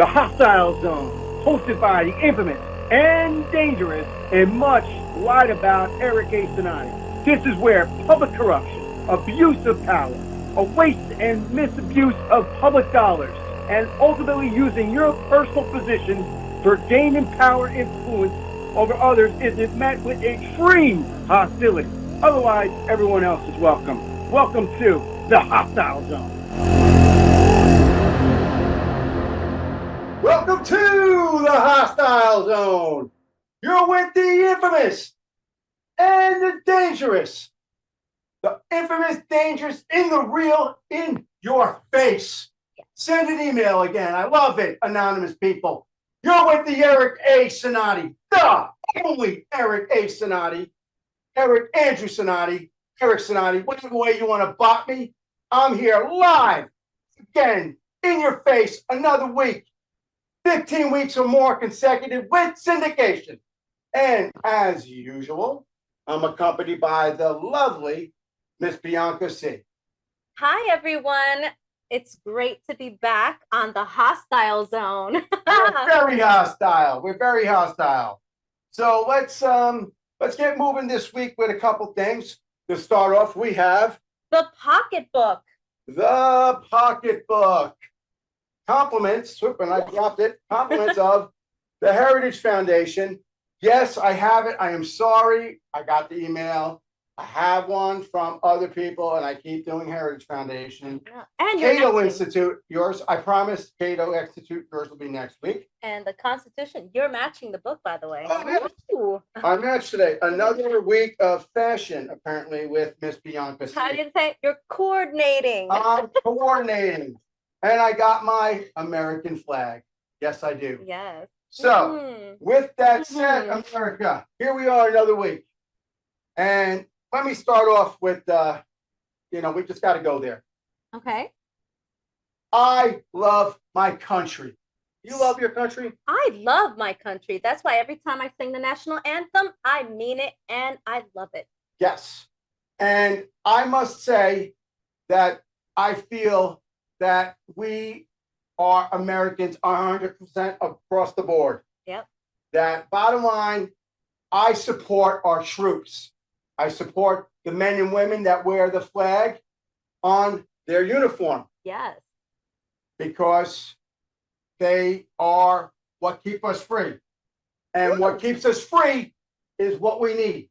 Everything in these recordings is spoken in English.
the Hostile Zone, hosted by the infamous and dangerous and much lied about Eric A. Cinotti. This is where public corruption, abuse of power, a waste and misabuse of public dollars, and ultimately using your personal position for gaining power influence over others is met with extreme hostility. Otherwise, everyone else is welcome. Welcome to the Hostile Zone. Welcome to the Hostile Zone. You're with the infamous and the dangerous. The infamous, dangerous, in the real, in your face. Send an email again. I love it, anonymous people. You're with the Eric A. Cinotti, the only Eric A. Cinotti, Eric Andrew Cinotti, Eric Cinotti, whatever way you want to bot me. I'm here live again, in your face, another week. 15 weeks or more consecutive with syndication. And as usual, I'm accompanied by the lovely Miss Bianca Sea. Hi, everyone. It's great to be back on the Hostile Zone. We're very hostile. We're very hostile. So let's get moving this week with a couple things. To start off, we have The pocketbook. the pocketbook. Compliments, and I dropped it. Compliments of the Heritage Foundation. Yes, I have it. I am sorry. I got the email. I have one from other people, and I keep doing Heritage Foundation. Yeah. And Cato Institute, yours. I promise. Cato Institute, yours will be next week. And the Constitution. You're matching the book, by the way. Oh, yeah. Ooh. I matched today. Another week of fashion, apparently, with Miss Bianca. How do you say? You're coordinating. I'm coordinating. And I got my American flag. Yes, I do. Yes. So, with that said, America, here we are another week. And let me start off with, we just got to go there. Okay. I love my country. You love your country? I love my country. That's why every time I sing the national anthem, I mean it and I love it. Yes. And I must say that I feel that we are Americans 100% across the board. Yep. That bottom line, I support our troops. I support the men and women that wear the flag on their uniform. Yes. Because they are what keep us free. And what keeps us free is what we need.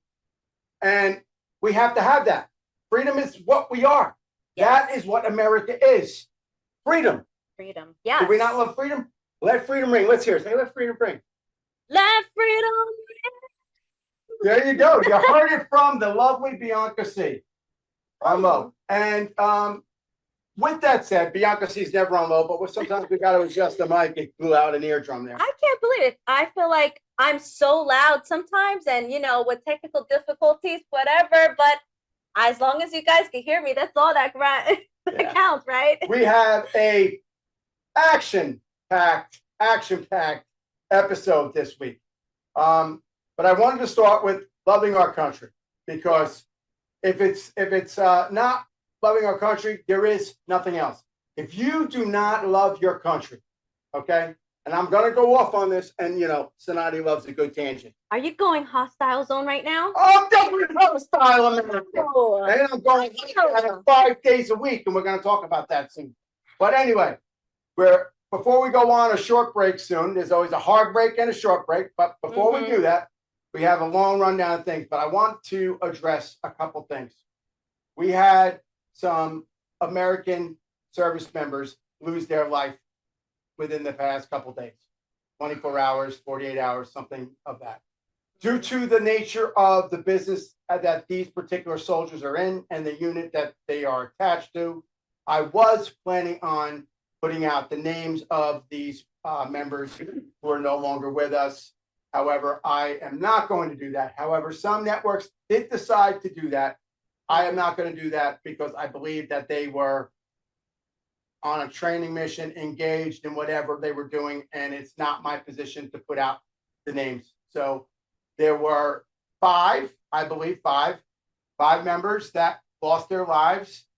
And we have to have that. Freedom is what we are. Yes. That is what America is. Freedom. Freedom. Yeah. Do we not love freedom? Let freedom ring. Let's hear it. Say, let freedom ring. Let freedom ring. There you go. You heard it from the lovely Bianca Sea. On low. And with that said, Bianca Sea's never on low, but sometimes we got to adjust the mic. It blew out an eardrum there. I can't believe it. I feel like I'm so loud sometimes, and with technical difficulties, whatever. But as long as you guys can hear me, that's all that counts, right? We have a action-packed episode this week. But I wanted to start with loving our country, because if it's not loving our country, there is nothing else. If you do not love your country, okay, and I'm going to go off on this, and Cinotti loves a good tangent. Are you going Hostile Zone right now? Oh, I'm definitely hostile America. Oh. And I'm going 5 days a week, and we're going to talk about that soon. But anyway, before we go on a short break soon, there's always a hard break and a short break. But before we do that, we have a long rundown of things. But I want to address a couple things. We had some American service members lose their life within the past couple days, 24 hours, 48 hours, something of that. Due to the nature of the business that these particular soldiers are in and the unit that they are attached to, I was planning on putting out the names of these members who are no longer with us. However, I am not going to do that. However, some networks did decide to do that. I am not going to do that because I believe that they were on a training mission, engaged in whatever they were doing, and it's not my position to put out the names. So there were five members that lost their lives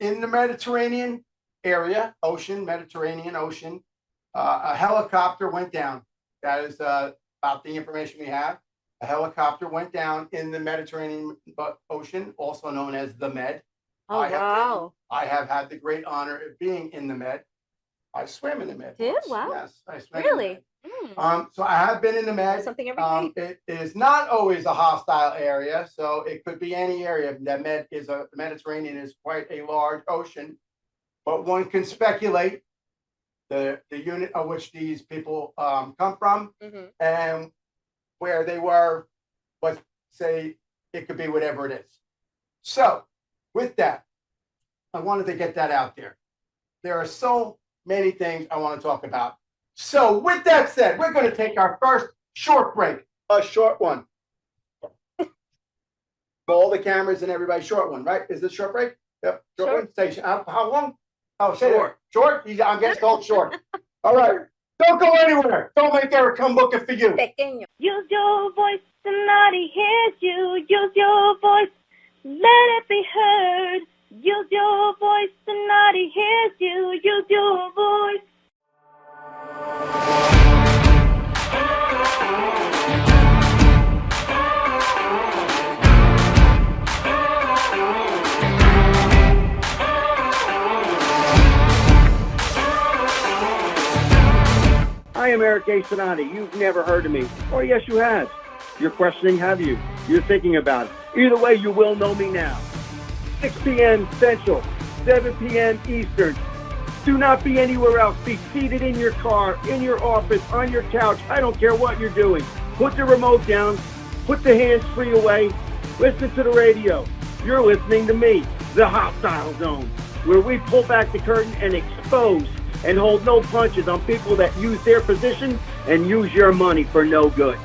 in the Mediterranean area, Mediterranean Ocean, A helicopter went down. That is about the information we have. A helicopter went down in the Mediterranean Ocean, also known as the Med. Oh, wow. I have had the great honor of being in the Med. I swam in the Med. Did? once. Wow. Yes, I swam Really? in the Med. So I have been in the Med. Something every day. It is not always a hostile area, so it could be any area. The Mediterranean is quite a large ocean, but one can speculate the unit of which these people come from and where they were. Let's say it could be whatever it is. So with that, I wanted to get that out there. There are so many things I want to talk about. So with that said, we're going to take our first short break, a short one. All the cameras and everybody, short one, right? Is this short break? Yep, short one. Say how long? Oh, short. Short? I'm getting called short. All right. Don't go anywhere. Don't make Eric come looking for you. Pequeño. Use your voice, somebody hears you. Use your voice, let it be heard. Use your voice, somebody hears you. Use your voice. I am Eric A. Cinotti. You've never heard of me. Or yes, you have. You're questioning, have you? You're thinking about it. Either way, you will know me now. 6 p.m. Central, 7 p.m. Eastern. Do not be anywhere else. Be seated in your car, in your office, on your couch. I don't care what you're doing. Put the remote down. Put the hands-free away. Listen to the radio. You're listening to me, the Hostile Zone, where we pull back the curtain and expose and hold no punches on people that use their position and use your money for no good.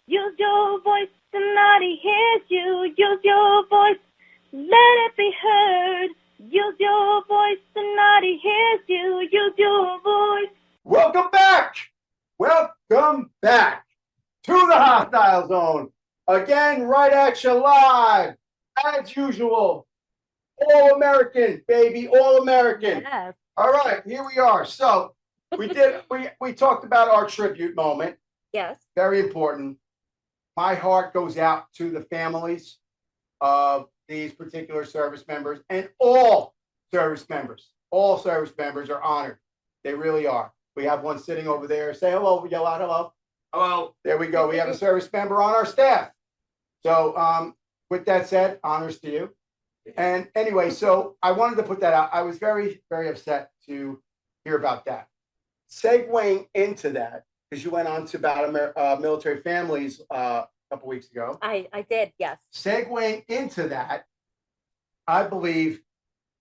Use your voice, somebody hears you. Use your voice, let it be heard. Use your voice, somebody hears you. Use your voice. Welcome back. Welcome back to the Hostile Zone. Again, right at you live, as usual. All American, baby, all American. Yes. All right, here we are. So we talked about our tribute moment. Yes. Very important. My heart goes out to the families of these particular service members and all service members. All service members are honored. They really are. We have one sitting over there. Say hello, yell out hello. Hello. There we go. We have a service member on our staff. So with that said, honors to you. And anyway, so I wanted to put that out. I was very, very upset to hear about that. Segueing into that, because you went on to about military families a couple weeks ago. I did, yes. Segueing into that, I believe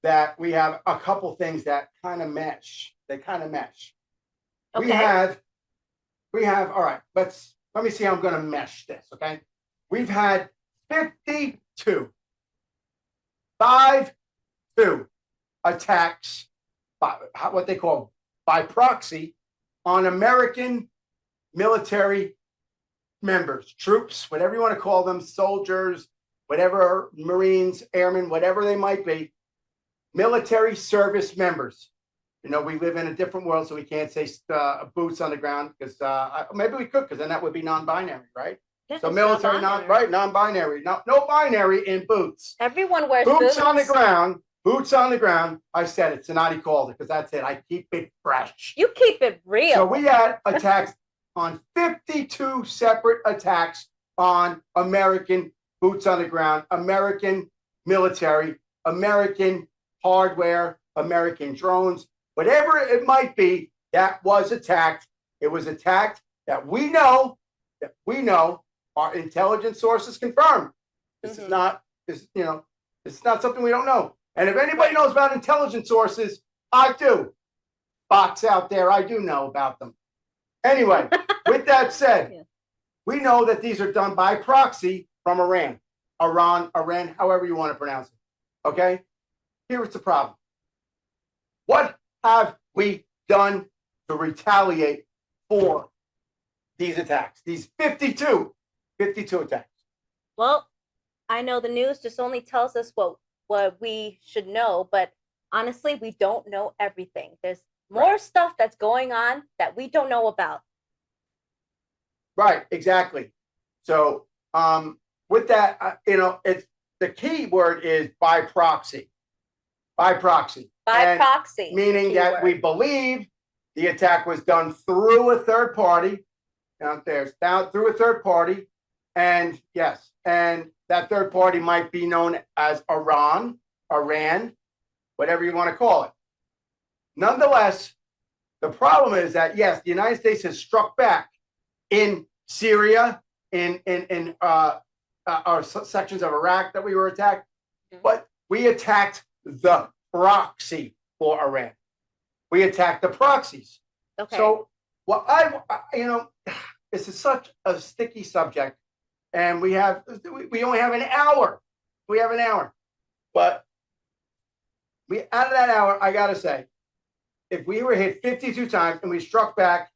that we have a couple things that kind of mesh. They kind of mesh. Okay. We have, all right, let me see how I'm going to mesh this, okay? We've had 52 attacks, what they call by proxy, on American military members, troops, whatever you want to call them, soldiers, whatever, Marines, airmen, whatever they might be, military service members. You know, we live in a different world, so we can't say boots on the ground, because maybe we could, because then that would be non-binary, right? So military, non-binary, no binary in boots. Everyone wears boots. Boots on the ground. Boots on the ground. I said it. Cinotti called it, because that's it. I keep it fresh. You keep it real. So we had attacks on 52 separate attacks on American boots on the ground, American military, American hardware, American drones, whatever it might be, that was attacked. It was attacked that we know our intelligence sources confirm. This is not something we don't know. And if anybody knows about intelligence sources, I do. Box out there, I do know about them. Anyway, with that said, we know that these are done by proxy from Iran, however you want to pronounce it. Okay? Here's the problem. What have we done to retaliate for these attacks? These 52 attacks. Well, I know the news just only tells us what we should know, but honestly, we don't know everything. There's more stuff that's going on that we don't know about. Right, exactly. So with that, it's the key word is by proxy. By proxy. By proxy. Meaning that we believe the attack was done through a third party. Down through a third party. And yes, and that third party might be known as Iran, whatever you want to call it. Nonetheless, the problem is that, yes, the United States has struck back in Syria, in our sections of Iraq that we were attacked, but we attacked the proxy for Iran. We attacked the proxies. Okay. So, this is such a sticky subject, and we only have an hour. We have an hour, but out of that hour, I gotta say, if we were hit 52 times and we struck back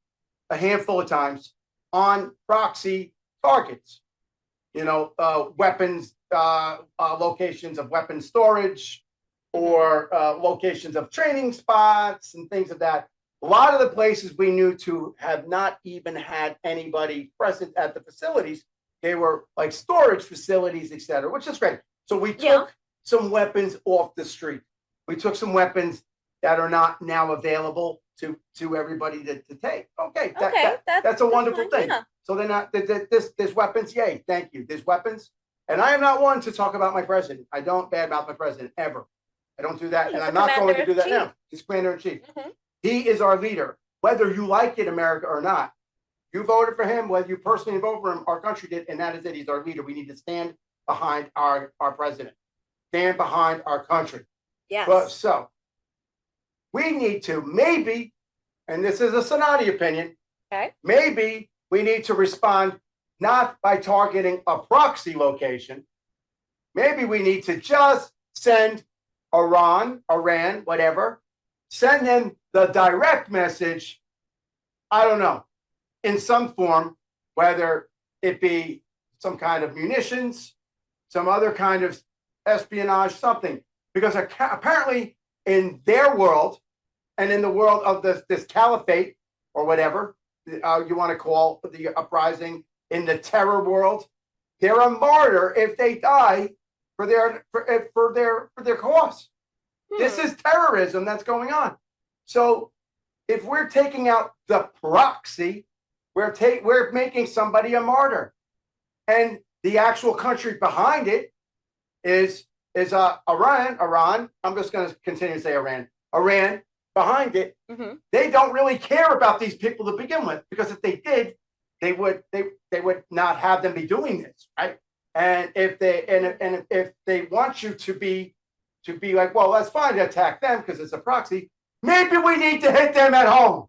a handful of times on proxy targets, weapons, locations of weapon storage, or locations of training spots and things of that. A lot of the places we knew to have not even had anybody present at the facilities. They were like storage facilities, etc., which is great. So we took some weapons off the street. We took some weapons that are not now available to everybody to take. Okay, that's a wonderful thing. Yeah. So they're not, there's weapons, yay, thank you. There's weapons. And I am not one to talk about my president. I don't badmouth my president, ever. I don't do that, and I'm not going to do that now. He's commander-in-chief. He is our leader, whether you like it, America, or not. You voted for him, whether you personally vote for him, our country did, and that is it. He's our leader. We need to stand behind our president, stand behind our country. Yes. But so we need to maybe, and this is a Cinotti opinion, maybe we need to respond not by targeting a proxy location. Maybe we need to just send Iran, whatever, send them the direct message, I don't know, in some form, whether it be some kind of munitions, some other kind of espionage, something. Because apparently in their world and in the world of this caliphate or whatever you want to call the uprising, in the terror world, they're a martyr if they die for their cause. This is terrorism that's going on. So if we're taking out the proxy, we're making somebody a martyr, and the actual country behind it is Iran. I'm just going to continue to say Iran behind it. They don't really care about these people to begin with, because if they did, they would not have them be doing this, right? And if they want you to be like, well, that's fine to attack them because it's a proxy, maybe we need to hit them at home.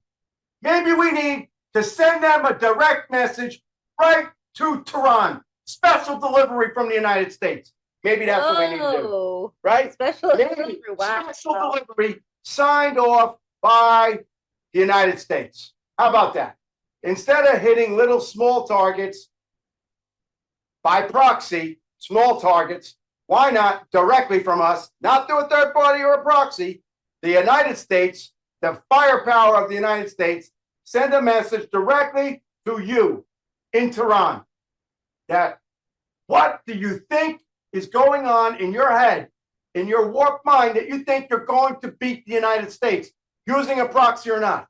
Maybe we need to send them a direct message right to Tehran, special delivery from the United States. Maybe that's what we need to do, right? Special delivery. Wow. Special delivery signed off by the United States. How about that? Instead of hitting little small targets by proxy, small targets, why not directly from us, not through a third party or a proxy, the United States, the firepower of the United States, send a message directly to you in Tehran that what do you think is going on in your head, in your warped mind, that you think you're going to beat the United States using a proxy or not?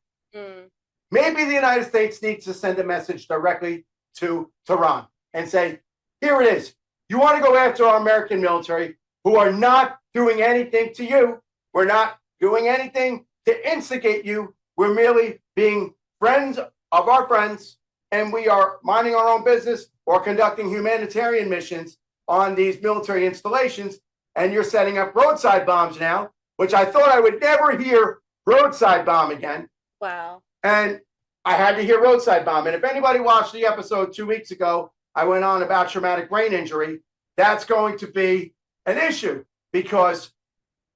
Maybe the United States needs to send a message directly to Tehran and say, here it is. You want to go after our American military, who are not doing anything to you. We're not doing anything to instigate you. We're merely being friends of our friends, and we are minding our own business or conducting humanitarian missions on these military installations. And you're setting up roadside bombs now, which I thought I would never hear roadside bomb again. Wow. And I had to hear roadside bomb. And if anybody watched the episode 2 weeks ago, I went on about traumatic brain injury. That's going to be an issue, because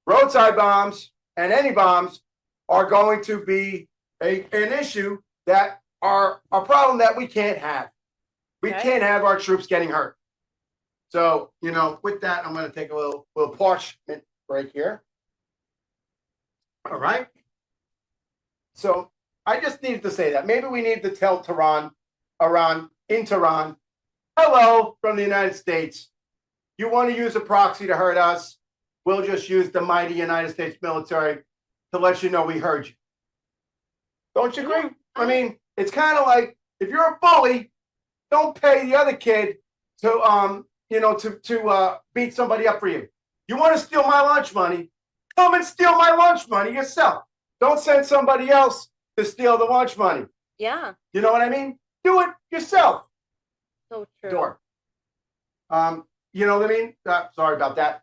roadside bombs and any bombs are going to be an issue that are a problem that we can't have. We can't have our troops getting hurt. So, with that, I'm going to take a little parchment break here. All right. So I just needed to say that. Maybe we need to tell Iran, hello from the United States. You want to use a proxy to hurt us? We'll just use the mighty United States military to let you know we heard you. Don't you agree? I mean, it's kind of like if you're a bully, don't pay the other kid to beat somebody up for you. You want to steal my lunch money? Come and steal my lunch money yourself. Don't send somebody else to steal the lunch money. Yeah. You know what I mean? Do it yourself. So true. Door. You know what I mean? Sorry about that.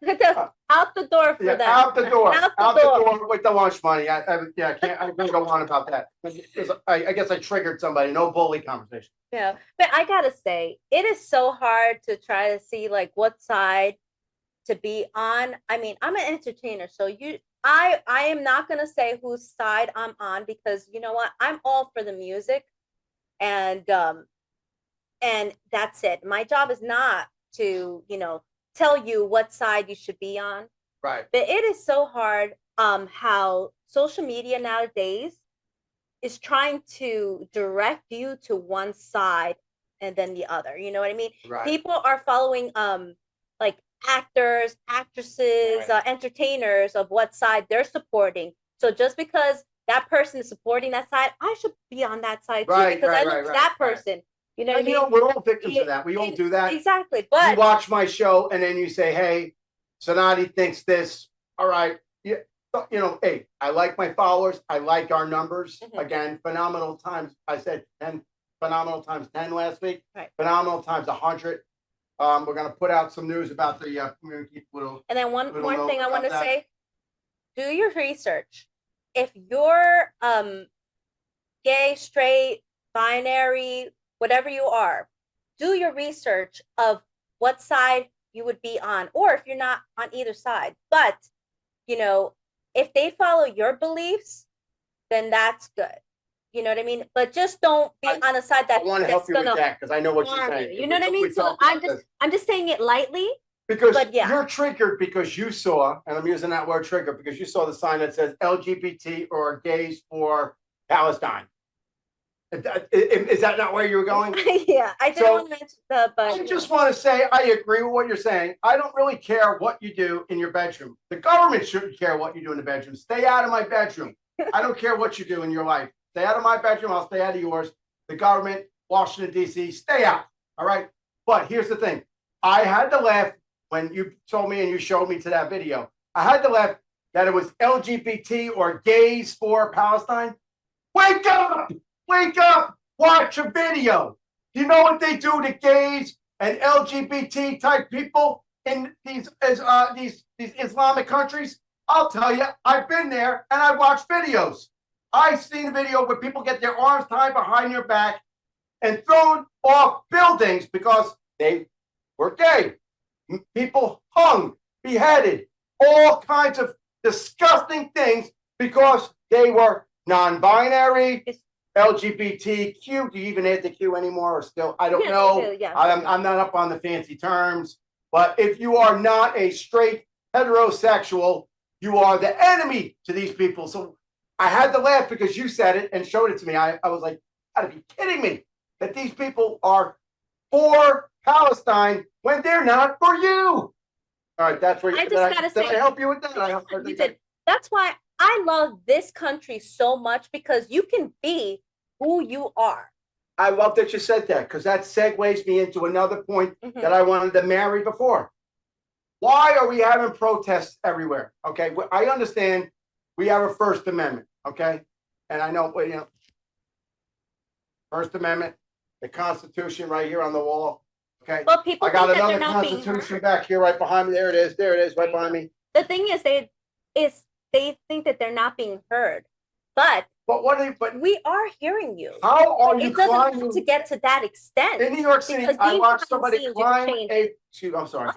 Out the door for Yeah, that. out the door. Out the door. door with the lunch money. I can't. I'm gonna go on about that. I guess I triggered somebody. No bully conversation. Yeah, but I gotta say, it is so hard to try to see like what side to be on. I mean, I'm an entertainer, so I am not gonna say whose side I'm on because you know what? I'm all for the music, and that's it. My job is not to tell you what side you should be on. Right. But it is so hard how social media nowadays is trying to direct you to one side and then the other. You know what I mean? Right. People are following like actors, actresses, Right. Entertainers of what side they're supporting. So just because that person is supporting that side, I should be on that side too Right, because right, I look right, to right, that right. person. You know what I mean? We're all victims of that. We all do that. Exactly. But you watch my show and then you say, hey, Cinotti thinks this. All right. Yeah. Hey, I like my followers. I like our numbers. Again, phenomenal times. I said 10, phenomenal times 10 last week. Right. Phenomenal times 100. We're going to put out some news about the community. And then one more thing I want to that. say, do your research. If you're gay, straight, binary, whatever you are, do your research of what side you would be on, or if you're not on either side. But, if they follow your beliefs, then that's good. You know what I mean? But just don't be on a side that I want to help you with that because I know what you're saying. You know what I mean? So I'm just saying it lightly. Because yeah. You're triggered because you saw, and I'm using that word trigger because you saw the sign that says LGBT or gays for Palestine. Is that not where you were going? Yeah, I didn't want to mention that, but I just want to say I agree with what you're saying. I don't really care what you do in your bedroom. The government shouldn't care what you do in the bedroom. Stay out of my bedroom. I don't care what you do in your life. Stay out of my bedroom. I'll stay out of yours. The government, Washington, D.C., stay out. All right. But here's the thing. I had to laugh when you told me and you showed me to that video. I had to laugh that it was LGBT or gays for Palestine. Wake up! Wake up! Watch a video. Do you know what they do to gays and LGBT type people in these Islamic countries? I'll tell you, I've been there and I watched videos. I've seen a video where people get their arms tied behind their back and thrown off buildings because they were gay. People hung, beheaded, all kinds of disgusting things because they were non-binary, LGBTQ. Do you even add the Q anymore or still? I don't know. Yeah. I'm not up on the fancy terms. But if you are not a straight heterosexual, you are the enemy to these people. So I had to laugh because you said it and showed it to me. I was like, gotta be kidding me that these people are for Palestine when they're not for you. All right, that's where I just gotta say, did I help you with that? You did. That's why I love this country so much because you can be who you are. I love that you said that because that segues me into another point that I wanted to marry before. Why are we having protests everywhere? Okay, I understand we have a First Amendment, okay? And I know, First Amendment, the Constitution right here on the wall, okay? Well, people I got think that another they're not being Constitution heard. back here right behind me. There it is, right behind me. The thing is, they think that they're not being heard, but we are hearing you. How are you It doesn't climbing have to get to that extent. in New York City? I watched somebody climb I'm sorry.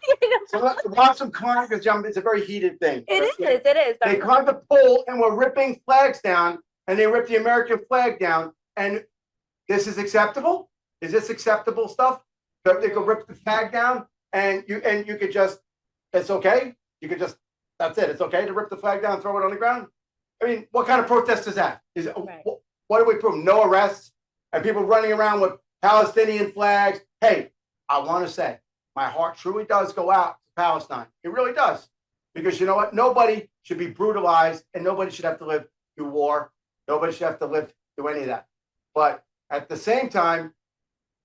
So watch them climb because it's a very heated thing. It is. They climbed the pole and were ripping flags down, and they ripped the American flag down. And this is acceptable? Is this acceptable stuff? That they could rip the flag down, and you could just, it's okay. You could just, that's it. It's okay to rip the flag down, and throw it on the ground. I mean, what kind of protest is that? Is it, Right. what do we prove? No arrests and people running around with Palestinian flags. Hey, I want to say my heart truly does go out to Palestine. It really does. Because you know what? Nobody should be brutalized and nobody should have to live through war. Nobody should have to live through any of that. But at the same time,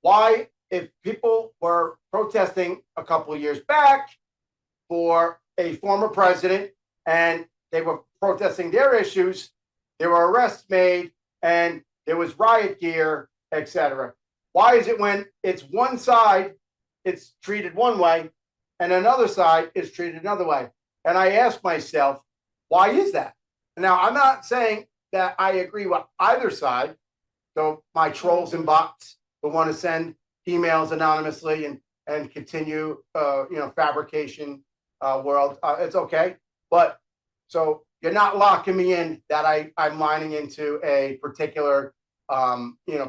why, if people were protesting a couple of years back for a former president and they were protesting their issues, there were arrests made and there was riot gear, etc. Why is it when it's one side, it's treated one way and another side is treated another way? And I ask myself, why is that? Now, I'm not saying that I agree with either side. So my trolls and bots who want to send emails anonymously and continue, fabrication world, it's okay. But so you're not locking me in that I'm lining into a particular,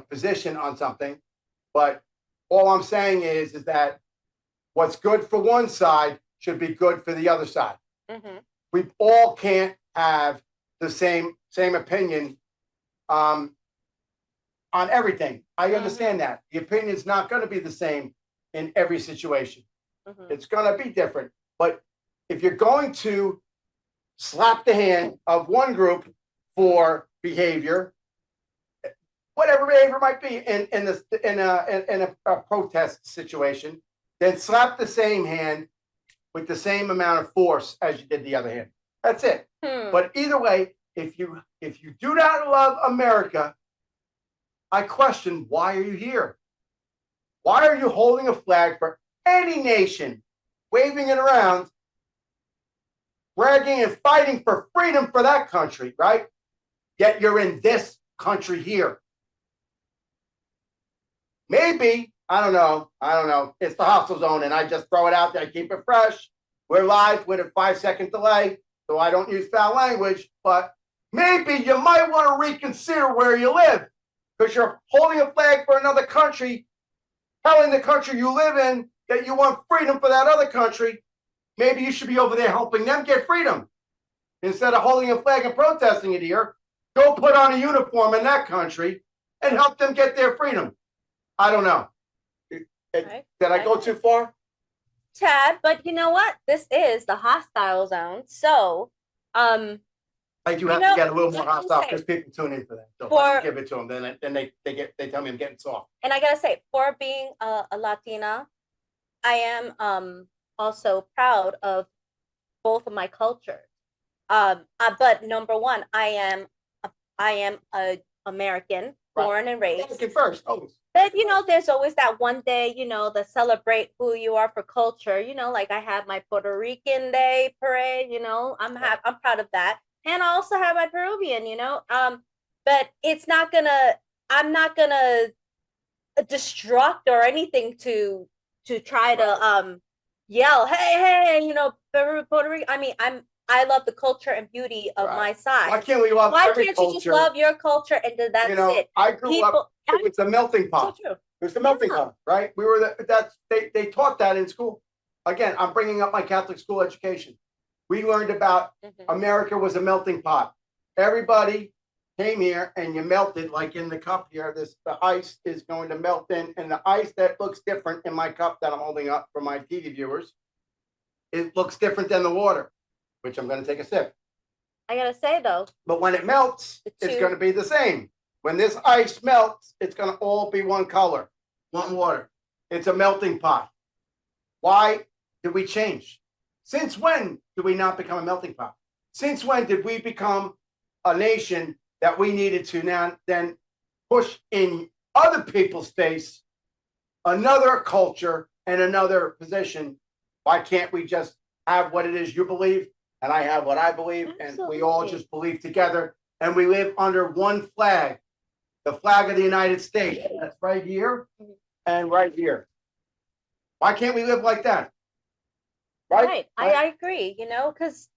position on something. But all I'm saying is that what's good for one side should be good for the other side. Mm-hmm. We all can't have the same opinion on everything. I understand that. The opinion is not going to be the same in every situation. Mm-hmm. It's going to be different. But if you're going to slap the hand of one group for behavior, whatever behavior might be in a protest situation, then slap the same hand with the same amount of force as you did the other hand. That's it. But either way, if you do not love America, I question, why are you here? Why are you holding a flag for any nation, waving it around, bragging and fighting for freedom for that country, right? Yet you're in this country here. Maybe, I don't know. It's the hostile zone and I just throw it out there. I keep it fresh. We're live with a 5-second delay, so I don't use foul language, but maybe you might want to reconsider where you live because you're holding a flag for another country, telling the country you live in that you want freedom for that other country. Maybe you should be over there helping them get freedom. Instead of holding a flag and protesting it here, go put on a uniform in that country and help them get their freedom. I don't know. Right. Did I go too far? Tad, but you know what? This is the hostile zone. So, I do have to get a little more hostile because people tune in for that. So if I don't give it to them, then they tell me I'm getting soft. And I gotta say, for being a Latina, I am also proud of both of my cultures. But number one, I am a American, born and raised. American first, always. But there's always that one day, to celebrate who you are for culture. Like I have my Puerto Rican Day parade. I'm proud of that, and I also have my Peruvian. But it's not gonna. I'm not gonna destruct or anything to try to yell, hey, Puerto Rico. I mean, I love the culture and beauty of my side. Why can't we love every culture? You just love your culture and that's it? I grew up. It's a melting pot. So true. It's the melting pot, right? We were they taught that in school. Again, I'm bringing up my Catholic school education. We learned about America was a melting pot. Everybody came here and you melted, like in the cup here. The ice is going to melt in, and the ice that looks different in my cup that I'm holding up for my TV viewers, it looks different than the water, which I'm going to take a sip. I gotta say though, but when it melts, it's going to be the same. When this ice melts, it's going to all be one color, one water. It's a melting pot. Why did we change? Since when did we not become a melting pot? Since when did we become a nation that we needed to now then push in other people's face another culture and another position? Why can't we just have what it is you believe and I have what I believe, and we all just believe together, and we live under one flag, the flag of the United States. That's right here and right here. Why can't we live like that? Right. I agree, because,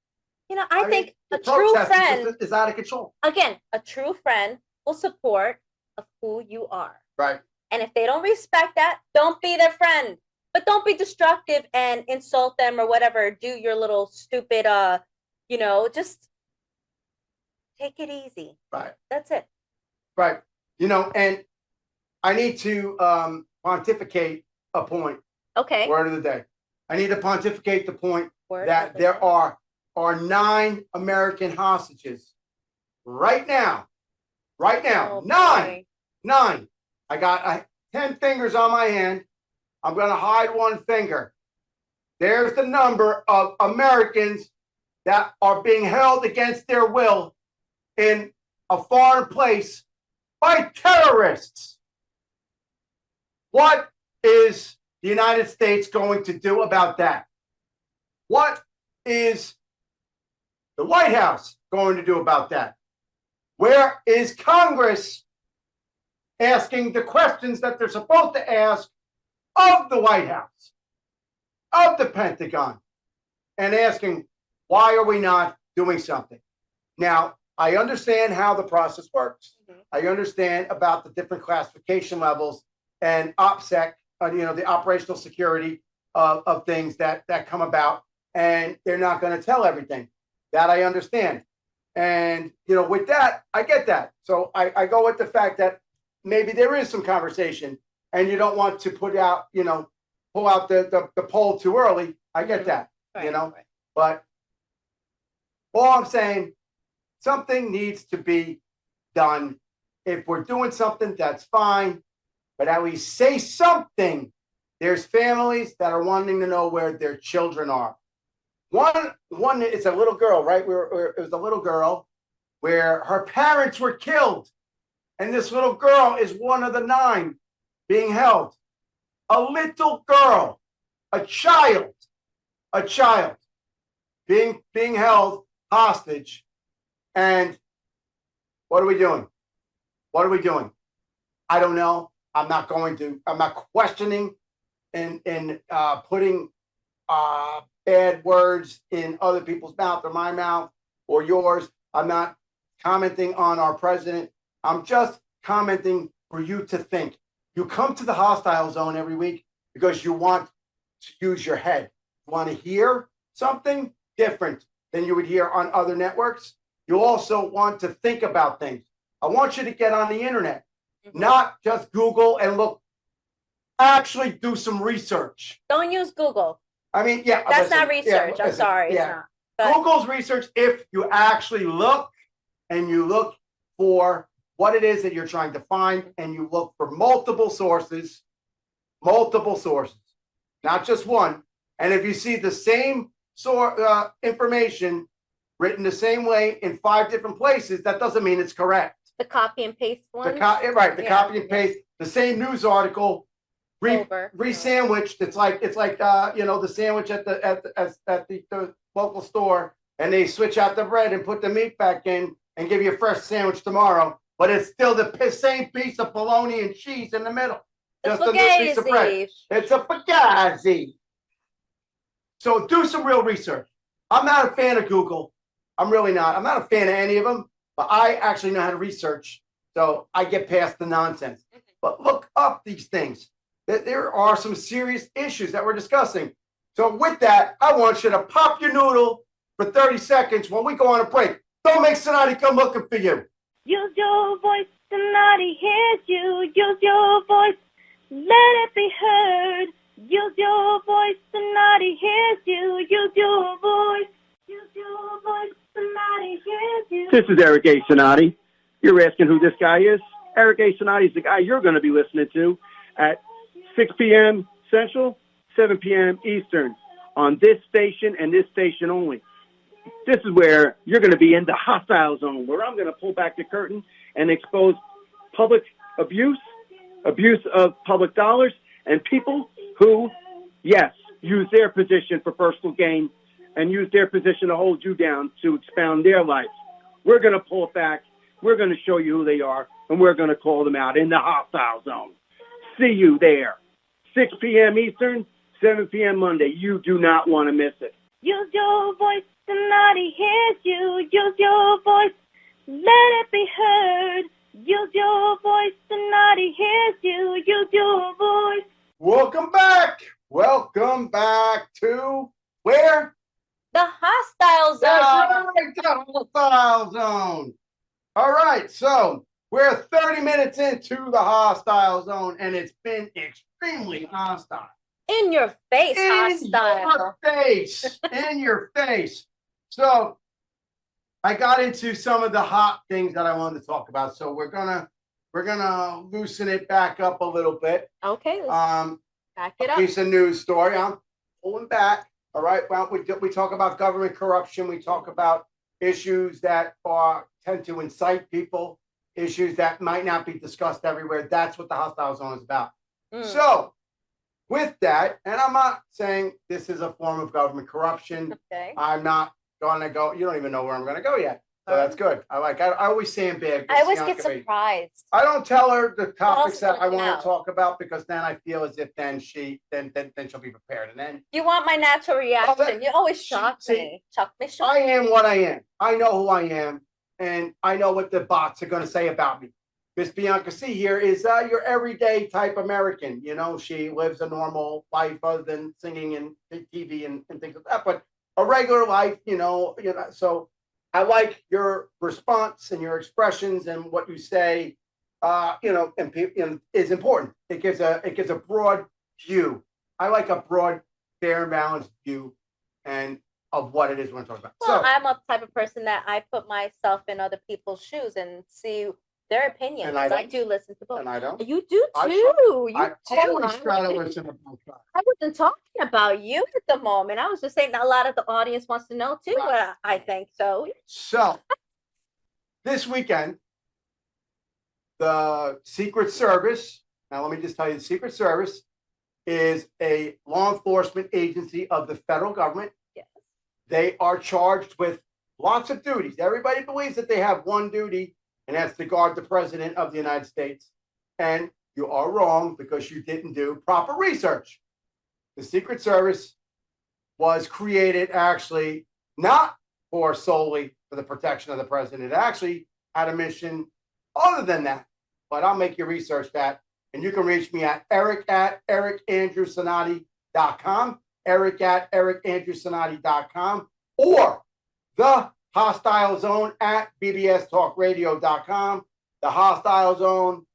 I think a true friend is out of control. Again, a true friend will support of who you are. Right. And if they don't respect that, don't be their friend. But don't be destructive and insult them or whatever. Do your little stupid, just take it easy. Right. That's it. Right. You know, and I need to pontificate a point. Okay. Word of the day. I need to pontificate the point Word that of the there day. are 9 American hostages right now. Right now. Oh, 9. boy. 9. I got 10 fingers on my hand. I'm going to hide one finger. There's the number of Americans that are being held against their will in a foreign place by terrorists. What is the United States going to do about that? What is the White House going to do about that? Where is Congress asking the questions that they're supposed to ask of the White House, of the Pentagon, and asking, why are we not doing something? Now, I understand how the process works. I understand about the different classification levels and OPSEC, the operational security of things that come about, and they're not going to tell everything. That I understand. And, with that, I get that. So I go with the fact that maybe there is some conversation and you don't want to pull out the poll too early. I get that, Right, right. but all I'm saying, something needs to be done. If we're doing something, that's fine, but at least say something. There's families that are wanting to know where their children are. One, it's a little girl, right? It was a little girl where her parents were killed. And this little girl is one of the 9 being held. A little girl, a child being held hostage. And what are we doing? What are we doing? I don't know. I'm not questioning and putting bad words in other people's mouth or my mouth or yours. I'm not commenting on our president. I'm just commenting for you to think. You come to the hostile zone every week because you want to use your head. You want to hear something different than you would hear on other networks. You also want to think about things. I want you to get on the internet, not just Google and look. Actually do some research. Don't use Google. I mean, yeah. That's not research. I'm sorry. Yeah. It's not. Google's research, if you actually look and you look for what it is that you're trying to find and you look for multiple sources, not just one. And if you see the same information written the same way in 5 different places, that doesn't mean it's correct. The copy and paste one. The copy and paste, the same news article, re-sandwiched. It's like the sandwich at the local store, and they switch out the bread and put the meat back in and give you a fresh sandwich tomorrow, but it's still the same piece of bologna and cheese in the middle. Just a piece of bread. It's a fugazi. So do some real research. I'm not a fan of Google. I'm really not. I'm not a fan of any of them, but I actually know how to research, so I get past the nonsense. But look up these things. There are some serious issues that we're discussing. So with that, I want you to pop your noodle for 30 seconds when we go on a break. Don't make Cinotti come looking for you. Use your voice, Cinotti hears you. Use your voice, let it be heard. Use your voice, Cinotti hears you. Use your voice. Use your voice, Cinotti hears you. This is Eric A. Cinotti. You're asking who this guy is? Eric A. Cinotti is the guy you're going to be listening to at 6 p.m. Central, 7 p.m. Eastern on this station and this station only. This is where you're going to be in the hostile zone, where I'm going to pull back the curtain and expose public abuse of public dollars, and people who, yes, use their position for personal gain and use their position to hold you down to expound their life. We're going to pull it back. We're going to show you who they are, and we're going to call them out in the hostile zone. See you there. 6 p.m. Eastern, 7 p.m. Monday. You do not want to miss it. Use your voice, Cinotti hears you. Use your voice, let it be heard. Use your voice, Cinotti hears you. Use your voice. Welcome back. Welcome back to where? The hostile zone. That's right, the hostile zone. All right, so we're 30 minutes into the hostile zone, and it's been extremely hostile. In your face, In hostile. your face. In your face. So I got into some of the hot things that I wanted to talk about. So we're gonna loosen it back up a little bit. Okay, let's back it up. Piece of news story. I'm pulling back. All right. Well, we talk about government corruption. We talk about issues that tend to incite people, issues that might not be discussed everywhere. That's what the hostile zone is about. So with that, and I'm not saying this is a form of government corruption. Okay. I'm not going to go. You don't even know where I'm going to go yet. So that's good. I always sandbag. I always get surprised. I don't tell her the topics Also that I want now. to talk about because then I feel as if then she'll be prepared. And then You want my natural reaction. that- You always shock see, me. Shock me. Shock I am what I am. I know who I am, and I know what the bots are going to say about me. Miss Bianca Sea here is your everyday type American. You know, she lives a normal life other than singing and TV and things like that, but a regular life, you know. So I like your response and your expressions and what you say, and is important. It gives a broad view. I like a broad, fair, and balanced view and of what it is we're talking about. Well, So I'm a type of person that I put myself in other people's shoes and see their opinions. And I I don't. do listen to both. and I don't. You do I too. I always try to listen to both sides. I wasn't talking about you at the moment. I was just saying a lot of the audience wants to know too. Right. What I think so. So this weekend, the Secret Service, now let me just tell you, the Secret Service is a law enforcement agency of the federal government. Yes. They are charged with lots of duties. Everybody believes that they have one duty, and that's to guard the president of the United States. And you are wrong because you didn't do proper research. The Secret Service was created actually not solely for the protection of the president. It actually had a mission other than that. But I'll make you research that. And you can reach me at eric@ericandrewcinotti.com, eric@ericandrewcinotti.com, or the Hostile Zone at bbstalkradio.com, the Hostile Zone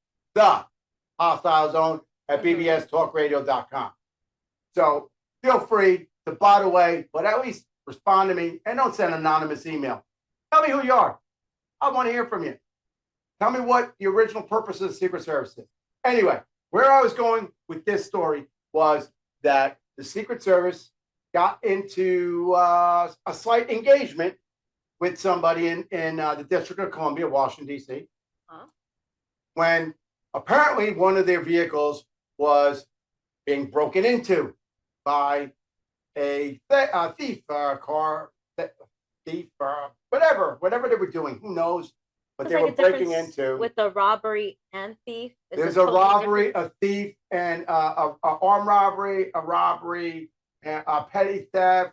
at bbstalkradio.com. So feel free to bot away, but at least respond to me and don't send an anonymous email. Tell me who you are. I want to hear from you. Tell me what the original purpose of the Secret Service is. Anyway, where I was going with this story was that the Secret Service got into a slight engagement with somebody in the District of Columbia, Washington, D.C., when apparently one of their vehicles was being broken into by a thief, whatever they were doing. Who knows? But they were breaking into. With a robbery and thief. There's a robbery, a thief, and a armed robbery, a robbery, and a petty theft,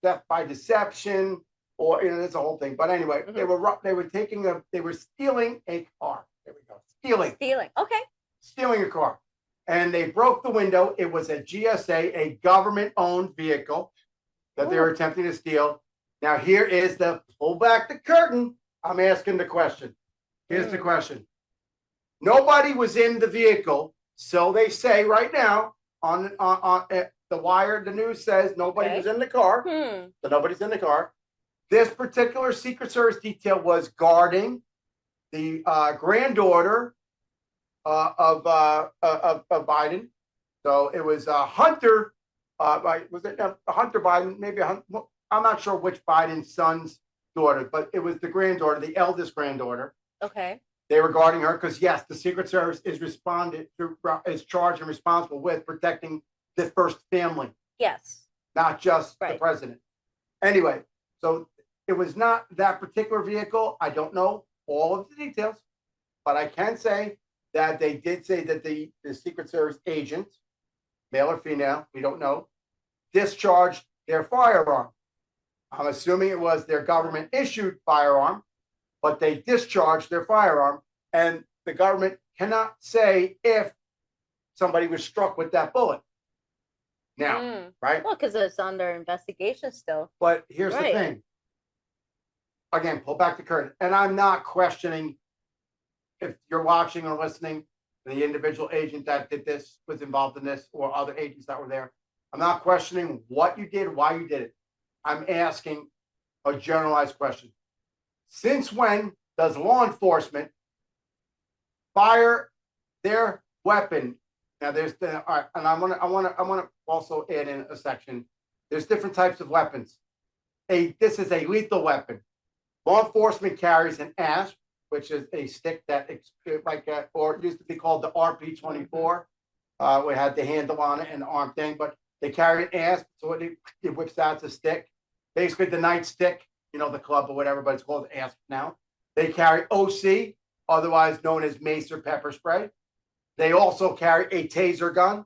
theft by deception, or there's a whole thing. But anyway, they were stealing a car. There we go. Stealing. Okay. Stealing a car. And they broke the window. It was a GSA, a government-owned vehicle that they were attempting to steal. Now, here is the pull back the curtain. I'm asking the question. Here's the question. Nobody was in the vehicle, so they say right now on the wire. The news says nobody was in the car. So nobody's in the car. This particular Secret Service detail was guarding the granddaughter of Biden. So it was Hunter. Was it Hunter Biden? Maybe I'm not sure which Biden's son's daughter, but it was the granddaughter, the eldest granddaughter. Okay. They were guarding her because yes, the Secret Service is charged and responsible with protecting the first family. Yes. Not just the president. Anyway, so it was not that particular vehicle. I don't know all of the details, but I can say that they did say that the Secret Service agent, male or female, we don't know, discharged their firearm. I'm assuming it was their government issued firearm, but they discharged their firearm, and the government cannot say if somebody was struck with that bullet. Now, right? Well, because it's under investigation still. But here's the thing. again, pull back the curtain. And I'm not questioning if you're watching or listening, the individual agent that did this was involved in this, or other agents that were there. I'm not questioning what you did, why you did it. I'm asking a generalized question. Since when does law enforcement fire their weapon? Now there's the, all right, and I want to also add in a section. There's different types of weapons. This is a lethal weapon. Law enforcement carries an ASP, which is a stick that or it used to be called the RP-24. We had the handle on it and the arm thing, but they carry an ASP, so it whips out the stick. Basically, the nightstick, you know, the club or whatever, but it's called ASP now. They carry OC, otherwise known as mace or pepper spray. They also carry a taser gun,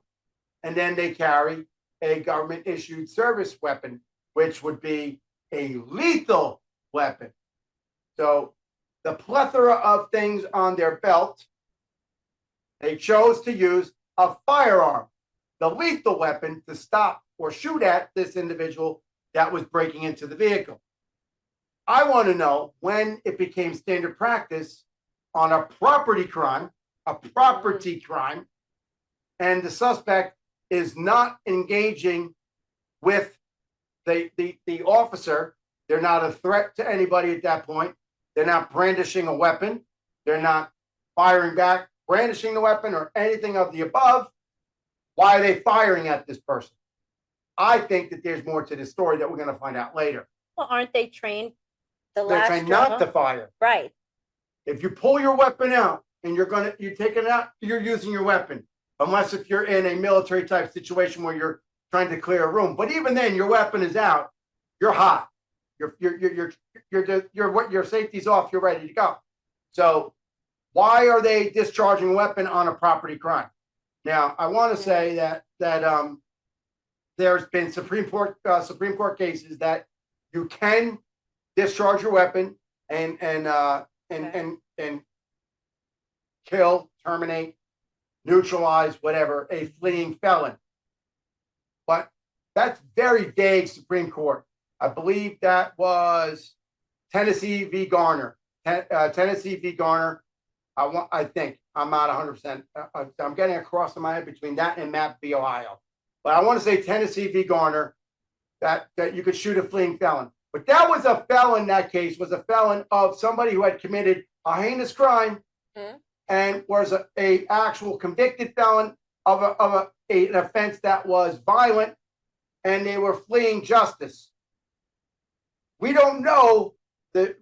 and then they carry a government-issued service weapon, which would be a lethal weapon. So the plethora of things on their belt, they chose to use a firearm, the lethal weapon, to stop or shoot at this individual that was breaking into the vehicle. I want to know when it became standard practice on a property crime, and the suspect is not engaging with the officer. They're not a threat to anybody at that point. They're not brandishing a weapon. They're not firing back, brandishing the weapon, or anything of the above. Why are they firing at this person? I think that there's more to this story that we're going to find out later. Well, aren't they trained? They're trained not to fire. Right. If you pull your weapon out and you take it out, you're using your weapon. Unless if you're in a military type situation where you're trying to clear a room. But even then, your weapon is out. You're hot. Your safety's off. You're ready to go. So why are they discharging a weapon on a property crime? Now, I want to say that there's been Supreme Court cases that you can discharge your weapon and kill, terminate, neutralize, whatever, a fleeing felon. But that's very vague, Supreme Court. I believe that was Tennessee v. Garner. Tennessee v. Garner. I think I'm not 100%. I'm getting a cross in my head between that and Mapp v. Ohio. But I want to say Tennessee v. Garner, that you could shoot a fleeing felon. But that was a felon, that case was a felon of somebody who had committed a heinous crime and was a actual convicted felon of an offense that was violent, and they were fleeing justice. We don't know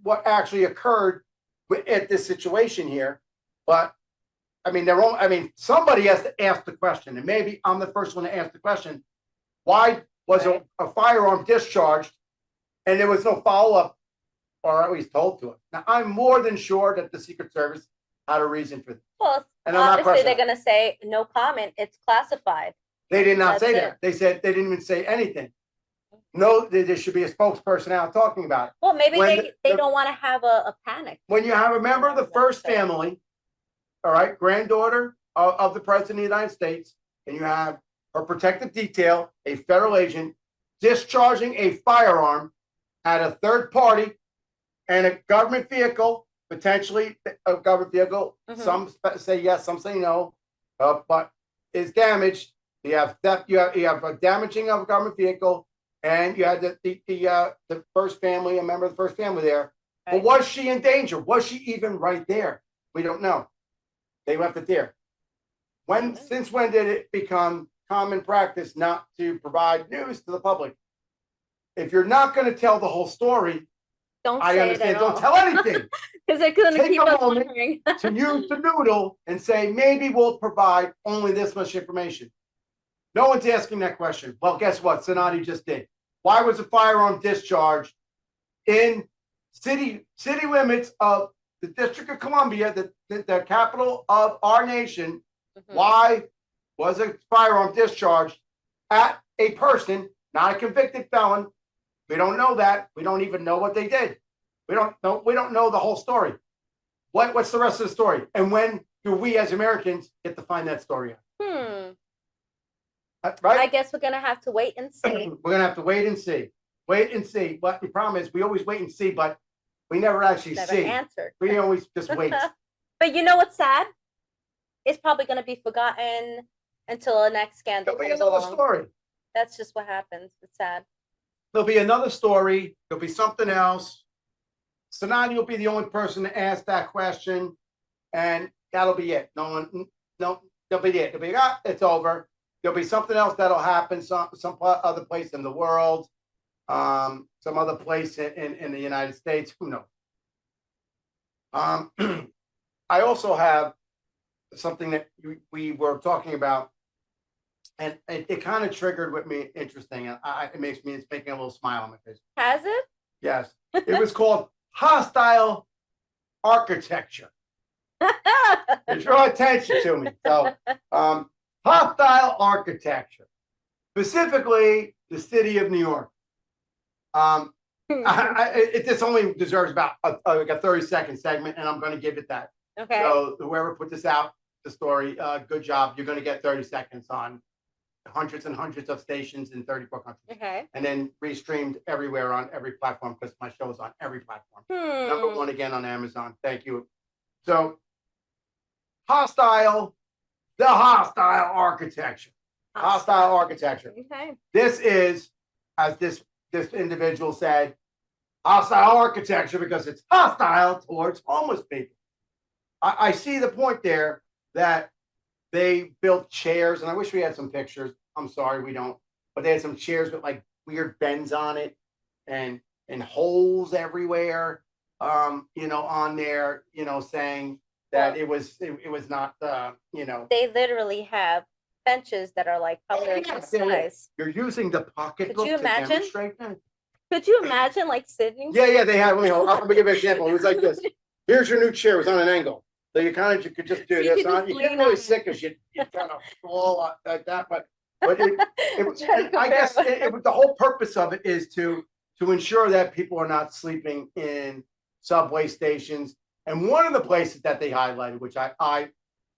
what actually occurred at this situation here, but I mean, somebody has to ask the question, and maybe I'm the first one to ask the question: why was a firearm discharged, and there was no follow-up, or at least told to it? Now, I'm more than sure that the Secret Service had a reason for this. Well, and obviously they're going to say no comment. It's classified. They did not say that. They said they didn't even say anything. No, there should be a spokesperson out talking about it. Well, maybe they don't want to have a panic. When you have a member of the first family, all right, granddaughter of the President of the United States, and you have her protective detail, a federal agent, discharging a firearm at a third party and a government vehicle, potentially a government vehicle. Some say yes, some say no, but is damaged. You have theft. You have a damaging of a government vehicle, and you had the first family, a member of the first family there. Right. But was she in danger? Was she even right there? We don't know. They left it there. Since when did it become common practice not to provide news to the public? If you're not going to tell the whole story, I understand. Don't tell anything. Because they're going to keep us wondering. To use the noodle and say, maybe we'll provide only this much information. No one's asking that question. Well, guess what? Cinotti just did. Why was a firearm discharged in city limits of the District of Columbia, the capital of our nation? Why was a firearm discharged at a person, not a convicted felon? We don't know that. We don't even know what they did. We don't know the whole story. What's the rest of the story? And when do we as Americans get to find that story out? Right? I guess we're gonna have to wait and see. We're gonna have to wait and see. Wait and see. But the problem is we always wait and see, but We never actually never see. answered. We always just wait. But you know what's sad? It's probably going to be forgotten until the next scandal There'll be comes another along. story. That's just what happens. It's sad. There'll be another story. There'll be something else. Cinotti will be the only person to ask that question, and that'll be it. That'll be it. It'll be, it's over. There'll be something else that'll happen, some other place in the world, some other place in the United States. Who knows? I also have something that we were talking about, and it kind of triggered with me interesting, and it's making a little smile on my face. Has it? Yes. It was called hostile architecture. Draw attention to me. So, hostile architecture, specifically the city of New York. This only deserves about like a 30-second segment, and I'm going to give it that. Okay. So whoever put this out, the story, good job. You're going to get 30 seconds on hundreds and hundreds of stations in 34 countries. Okay. And then restreamed everywhere on every platform, because my show is on every platform. #1 again on Amazon. Thank you. So the hostile architecture. Hostile architecture. Okay. This is, as this individual said, hostile architecture because it's hostile towards homeless people. I see the point there that they built chairs, and I wish we had some pictures. I'm sorry, we don't. But they had some chairs with like weird bends on it and holes everywhere. On there, saying that it was not They literally have benches that are like probably this size. You're using the pocketbook. Could you to imagine? demonstrate that? Could you imagine like sitting? Yeah, they had. I'm gonna give you an example. It was like this. Here's your new chair. It was on an angle. So you could just do this on. You get really sick as you kind of fall like that. But I guess the whole purpose of it is to ensure that people are not sleeping in subway stations. And one of the places that they highlighted, which I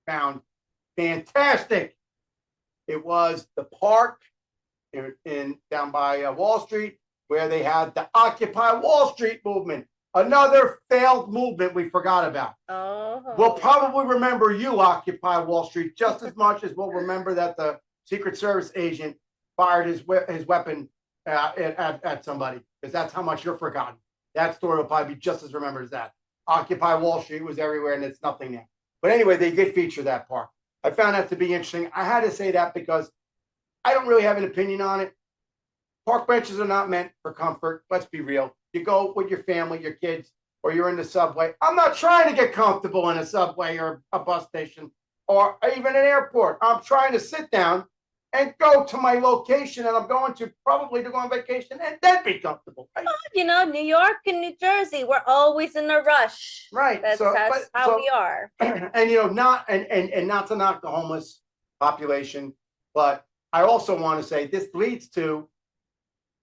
found fantastic, it was the park in down by Wall Street, where they had the Occupy Wall Street movement. Another failed movement we forgot about. Oh. We'll probably remember you, Occupy Wall Street, just as much as we'll remember that the Secret Service agent fired his weapon at somebody, because that's how much you're forgotten. That story will probably be just as remembered as that. Occupy Wall Street was everywhere, and it's nothing now. But anyway, they did feature that park. I found that to be interesting. I had to say that because I don't really have an opinion on it. Park benches are not meant for comfort. Let's be real. You go with your family, your kids, or you're in the subway. I'm not trying to get comfortable in a subway or a bus station or even an airport. I'm trying to sit down and go to my location, and I'm going to probably to go on vacation and then be comfortable. Right? New York and New Jersey, we're always in a rush. Right. That's how we are. And not to knock the homeless population, but I also want to say this leads to,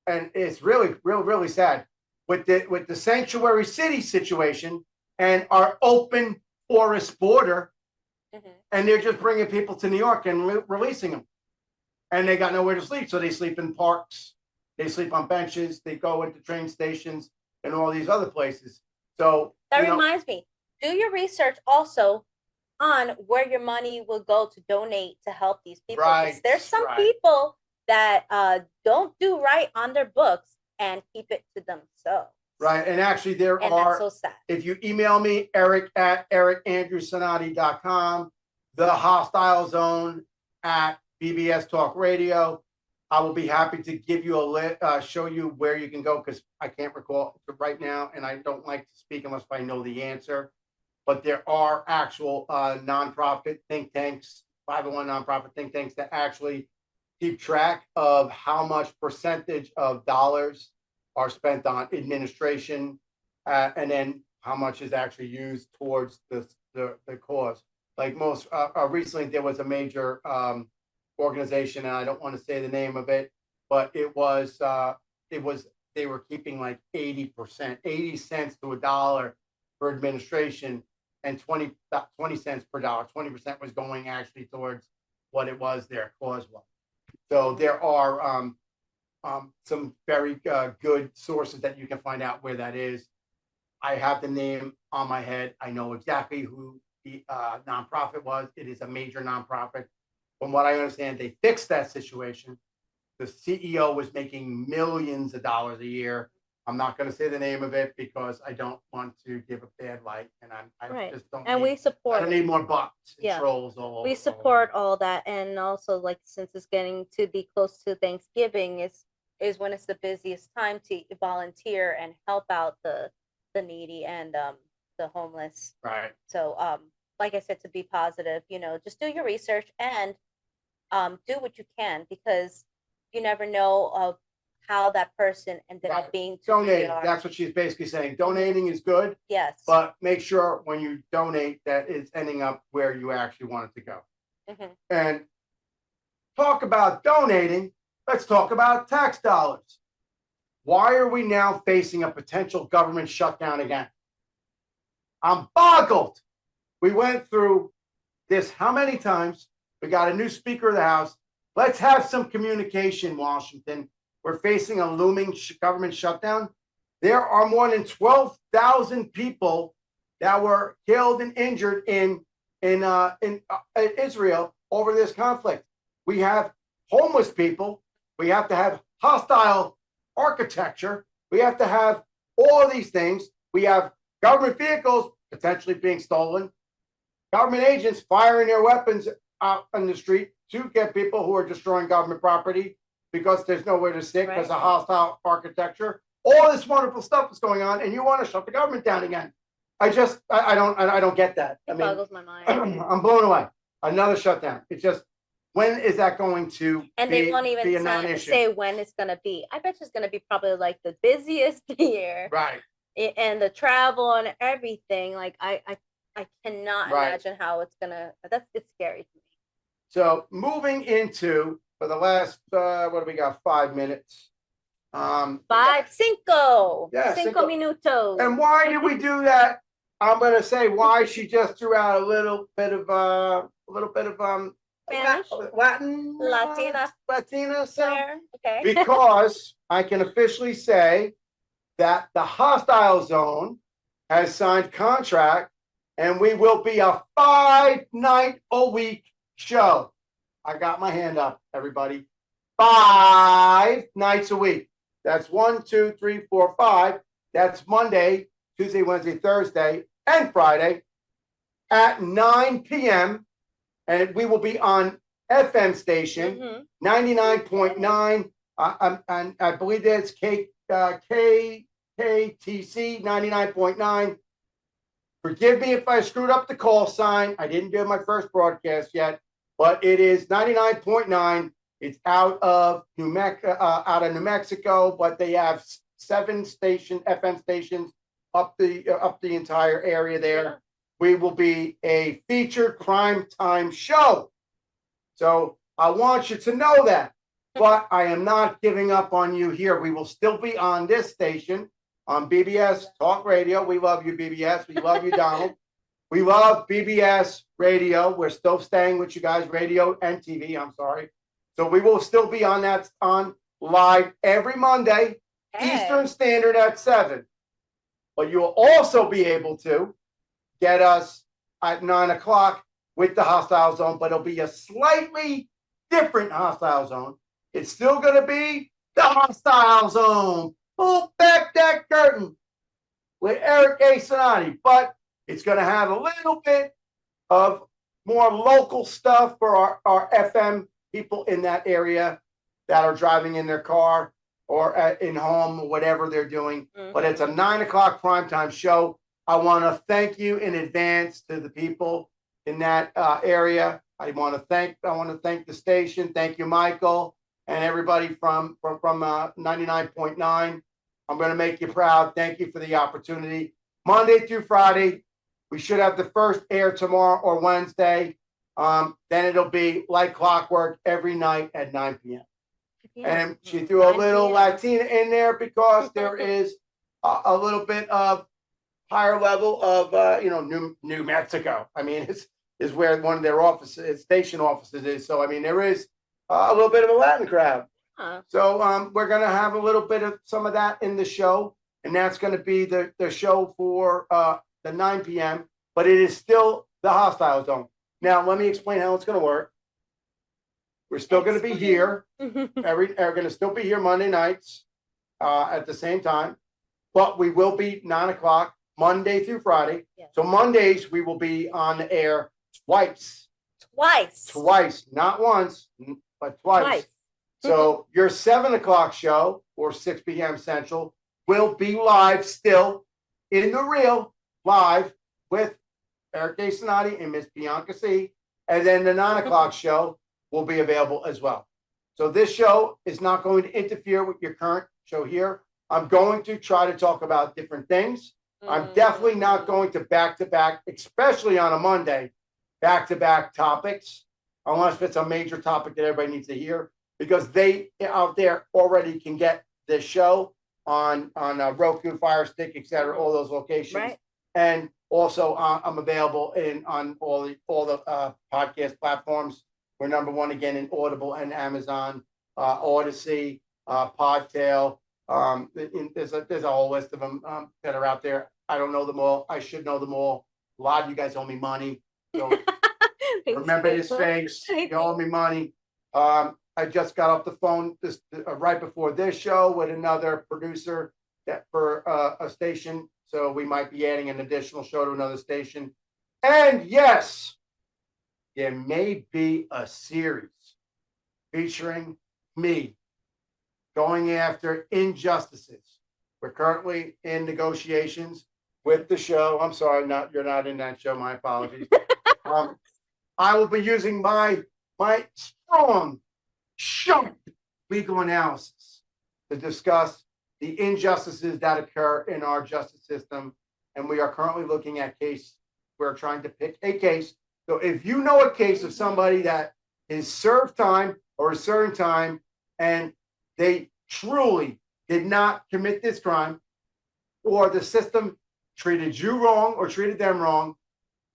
and it's really sad, with the sanctuary city situation and our open forest border, and they're just bringing people to New York and releasing them, and they got nowhere to sleep, so they sleep in parks, they sleep on benches, they go into train stations and all these other places. So that reminds me, do your research also on where your money will go to donate to help these people. Right. There's some people that don't do right on their books and keep it to themselves. Right. And actually that's so sad. If you email me, eric@ericandrewcinotti.com, the hostile zone at BBS Talk Radio, I will be happy to give you show you where you can go, because I can't recall right now, and I don't like to speak unless I know the answer. But there are actual nonprofit think tanks, 501 nonprofit think tanks that actually keep track of how much percentage of dollars are spent on administration, and then how much is actually used towards the cause. Like most recently, there was a major organization, and I don't want to say the name of it, but they were keeping like 80%, 80 cents to $1 for administration, and 20 cents per dollar. 20% was going actually towards what it was their cause was. So there are some very good sources that you can find out where that is. I have the name on my head. I know exactly who the nonprofit was. It is a major nonprofit. From what I understand, they fixed that situation. The CEO was making millions of dollars a year. I'm not going to say the name of it because I don't want to give a bad light, and I Right. just don't. And need, we support I don't it. need more bots and Yeah. trolls all over. We support all that, and also like since it's getting to be close to Thanksgiving, is when it's the busiest time to volunteer and help out the needy and the homeless. Right. So like I said, to be positive, just do your research and do what you can, because you never know of how that person ended up being to who they Donating. are. That's what she's basically saying. Donating is good, Yes. but make sure when you donate that it's ending up where you actually want it to go. And talk about donating. Let's talk about tax dollars. Why are we now facing a potential government shutdown again? I'm boggled. We went through this how many times? We got a new Speaker of the House. Let's have some communication, Washington. We're facing a looming government shutdown. There are more than 12,000 people that were killed and injured in Israel over this conflict. We have homeless people. We have to have hostile architecture. We have to have all of these things. We have government vehicles potentially being stolen. Government agents firing their weapons out on the street to get people who are destroying government property because there's nowhere to sit because of hostile architecture. All this wonderful stuff is going on, and you want to shut the government down again. I don't get that. It boggles my mind. I'm blown away. Another shutdown. It's just, when is that going to and be, they won't even say when it's going to be. I bet you it's going to be probably like the busiest year. Right. And the travel and everything. Like I cannot imagine how it's gonna. It's scary to me. So moving into, for the last what do we got? 5 minutes. Cinco Cinco minutos. And why did we do that? I'm gonna say why she just threw out a little bit of Spanish? Latina sound. Okay. Because I can officially say that the hostile zone has signed contract, and we will be a 5-night-a-week show. I got my hand up, everybody. 5 nights a week. That's 1, 2, 3, 4, 5. That's Monday, Tuesday, Wednesday, Thursday, and Friday at 9 p.m. And we will be on FM station 99.9. And I believe that's KTC 99.9. Forgive me if I screwed up the call sign. I didn't do my first broadcast yet, but it is 99.9. It's out of New Mexico, but they have 7 FM stations up the entire area there. Yeah. We will be a featured crime time show. So I want you to know that. But I am not giving up on you here. We will still be on this station, on BBS Talk Radio. We love you, BBS. We love you, Donald. We love BBS Radio. We're still staying with you guys, radio and TV. I'm sorry. So we will still be on live every Monday, Eastern Standard at 7. But you will also be able to get us at 9 o'clock with the hostile zone, but it'll be a slightly different hostile zone. It's still going to be the hostile zone. Pull back that curtain with Eric A. Cinotti, but it's going to have a little bit of more local stuff for our FM people in that area that are driving in their car or in home, whatever they're doing. But it's a 9 o'clock primetime show. I want to thank you in advance to the people in that area. I want to thank the station. Thank you, Michael, and everybody from 99.9. I'm going to make you proud. Thank you for the opportunity. Monday through Friday, we should have the first air tomorrow or Wednesday. Then it'll be like clockwork every night at 9 p.m. And she threw a little Latina in there because there is a little bit of higher level of New Mexico. I mean, is where one of their offices, station offices is. So I mean, there is a little bit of a Latin crowd. So we're gonna have a little bit of some of that in the show. and that's going to be the show for the 9 p.m., but it is still the Hostile Zone. Now, let me explain how it's going to work. We're still going to be here. We're going to still be here Monday nights at the same time, but we will be 9 o'clock Monday through Friday. Yes. So Mondays we will be on the air twice, not once, but twice. So your 7 o'clock show or 6 p.m. Central will be live still in the real live with Eric A. Cinotti and Miss Bianca Sea. And then the 9 o'clock show will be available as well. So this show is not going to interfere with your current show here. I'm going to try to talk about different things. I'm definitely not going to back-to-back, especially on a Monday, back-to-back topics, unless it's a major topic that everybody needs to hear, because they out there already can get this show on Roku, Fire Stick, etc., all those locations. Right. And also, I'm available on all the podcast platforms. We're number one again in Audible and Amazon, Odyssey, Podtail. There's a whole list of them that are out there. I don't know them all. I should know them all. A lot of you guys owe me money. So remember this face. You owe me money. I just got off the phone right before this show with another producer for a station. So we might be adding an additional show to another station. And yes, there may be a series featuring me going after injustices. We're currently in negotiations with the show. I'm sorry, you're not in that show. My apologies. I will be using my strong, sharp legal analysis to discuss the injustices that occur in our justice system. And we are currently looking at case. We're trying to pick a case. So if you know a case of somebody that is served time or is serving time and they truly did not commit this crime, or the system treated you wrong or treated them wrong,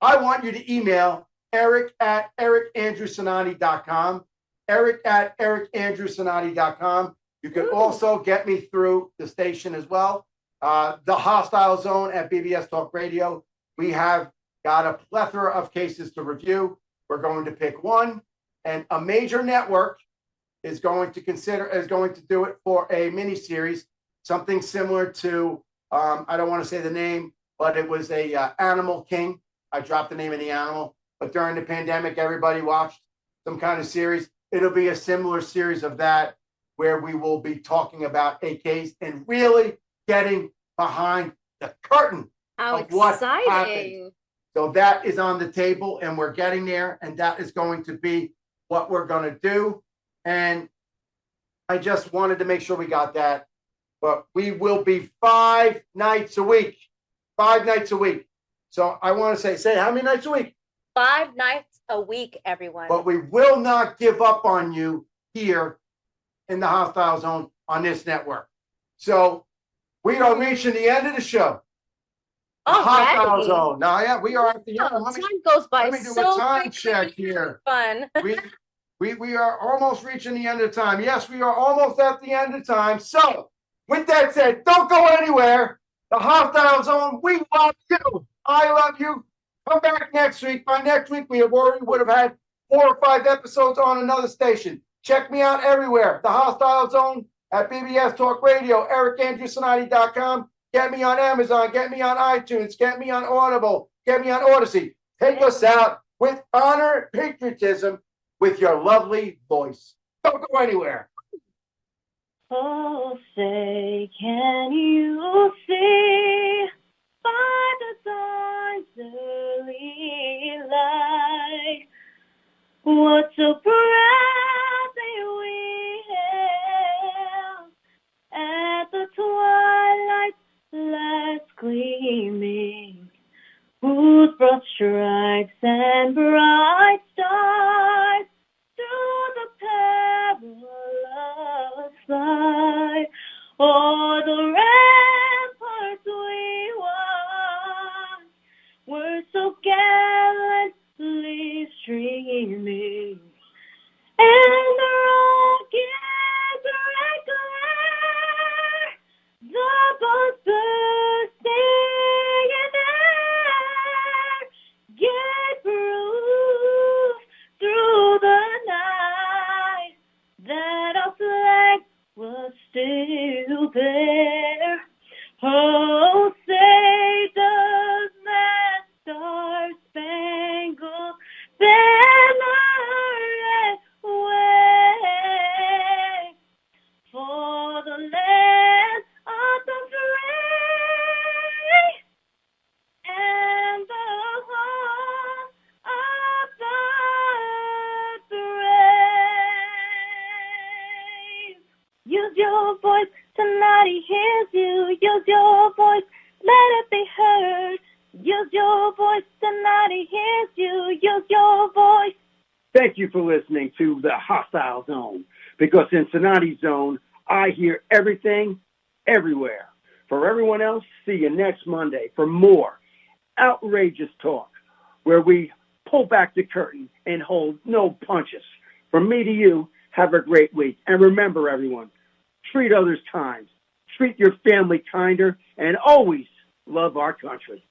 I want you to email eric@ericandrewcinotti.com, eric@ericandrewcinotti.com. You can also get me through the station as well. The Hostile Zone at BBS Talk Radio. We have got a plethora of cases to review. We're going to pick one, and a major network is going to do it for a mini series, something similar to I don't want to say the name, but it was a Animal King. I dropped the name of the animal, but during the pandemic, everybody watched some kind of series. It'll be a similar series of that, where we will be talking about a case and really getting behind the curtain of what happened. So that is on the table, and we're getting there, and that is going to be what we're going to do. And I just wanted to make sure we got that. But we will be 5 nights a week. 5 nights a week. So I want to say how many nights a week? 5 nights a week, everyone. But we will not give up on you here in the Hostile Zone on this network. So we are reaching the end of the show. Hostile Zone. Now, yeah, we are at the end. Time goes by let me do so a time quickly. check here. Fun. We are almost reaching the end of time. Yes, we are almost at the end of time. So, with that said, don't go anywhere. The Hostile Zone, we love you. I love you. Come back next week. By next week, we would have had 4 or 5 episodes on another station. Check me out everywhere. The Hostile Zone at BBS Talk Radio, ericandrewcinotti.com. Get me on Amazon. Get me on iTunes. Get me on Audible. Get me on Odyssey. Take us out with honor and patriotism with your lovely voice. Don't go anywhere. Oh, say, can you see by the dawn's early light what so proudly we hailed at the twilight's last gleaming, whose broad stripes and bright stars through the perilous fight, o'er the ramparts we won, were so gallantly streaming, and the rockets red glare, the boats voice. Cinotti hears you. Use your voice. Let it be heard. Use your voice. Cinotti hears you. Use your voice. Thank you for listening to the Hostile Zone, because in Cinotti's zone, I hear everything, everywhere. For everyone else, see you next Monday for more outrageous talk, where we pull back the curtain and hold no punches. From me to you, have a great week. And remember, everyone, treat others kind, treat your family kinder, and always love our country.